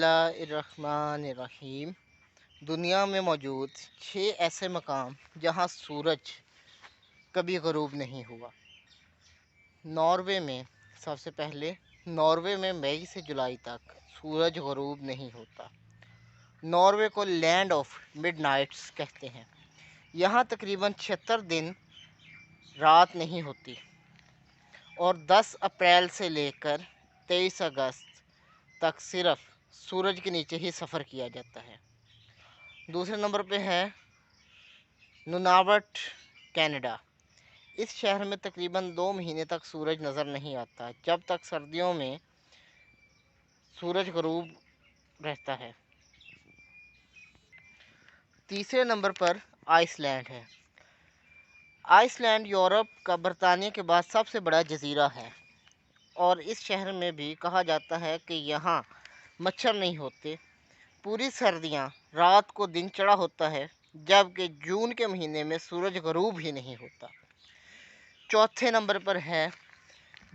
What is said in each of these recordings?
बिस्मिल्लाहिर्रहमानिर्रहीम। दुनिया में मौजूद 6 ऐसे मकाम जहां सूरज कभी ग़ुरूब नहीं हुआ। नॉर्वे में सबसे पहले, नॉर्वे में मई से जुलाई तक सूरज ग़ुरूब नहीं होता। नॉर्वे को लैंड ऑफ मिडनाइट्स कहते हैं। यहाँ तकरीबन 76 दिन रात नहीं होती और 10 अप्रैल से लेकर 23 अगस्त तक सिर्फ सूरज के नीचे ही सफ़र किया जाता है। दूसरे नंबर पे है नुनावट, कनाडा। इस शहर में तकरीबन 2 महीने तक सूरज नज़र नहीं आता, जब तक सर्दियों में सूरज ग़ुरूब रहता है। तीसरे नंबर पर आइसलैंड है। आइसलैंड यूरोप का बरतानिया के बाद सबसे बड़ा जजीरा है और इस शहर में भी कहा जाता है कि यहाँ मच्छर नहीं होते। पूरी सर्दियाँ रात को दिन चढ़ा होता है, जबकि जून के महीने में सूरज ग़ुरूब ही नहीं होता। चौथे नंबर पर है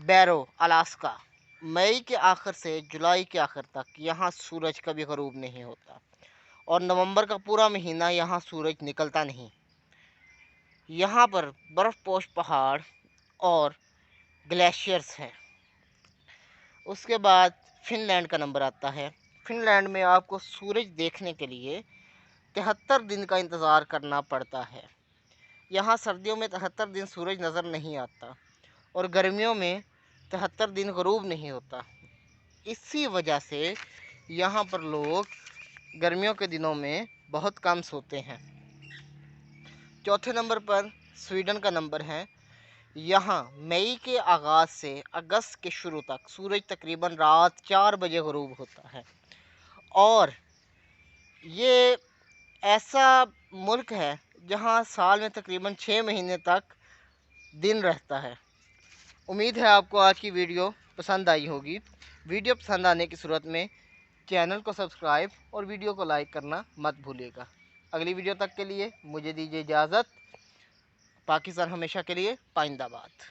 बैरो, अलास्का। मई के आखिर से जुलाई के आखिर तक यहाँ सूरज कभी ग़ुरूब नहीं होता और नवंबर का पूरा महीना यहाँ सूरज निकलता नहीं। यहाँ पर बर्फ़पोश पहाड़ और ग्लेशियर्स हैं। उसके बाद फ़िनलैंड का नंबर आता है। फ़िनलैंड में आपको सूरज देखने के लिए 73 दिन का इंतज़ार करना पड़ता है। यहाँ सर्दियों में 73 दिन सूरज नज़र नहीं आता और गर्मियों में 73 दिन ग़ुरूब नहीं होता। इसी वजह से यहाँ पर लोग गर्मियों के दिनों में बहुत कम सोते हैं। चौथे नंबर पर स्वीडन का नंबर है। यहाँ मई के आगाज़ से अगस्त के शुरू तक सूरज तकरीबन रात 4 बजे ग़ुरूब होता है और ये ऐसा मुल्क है जहाँ साल में तकरीबन 6 महीने तक दिन रहता है। उम्मीद है आपको आज की वीडियो पसंद आई होगी। वीडियो पसंद आने की सूरत में चैनल को सब्सक्राइब और वीडियो को लाइक करना मत भूलिएगा। अगली वीडियो तक के लिए मुझे दीजिए इजाज़त। पाकिस्तान हमेशा के लिए पाइंदाबाद।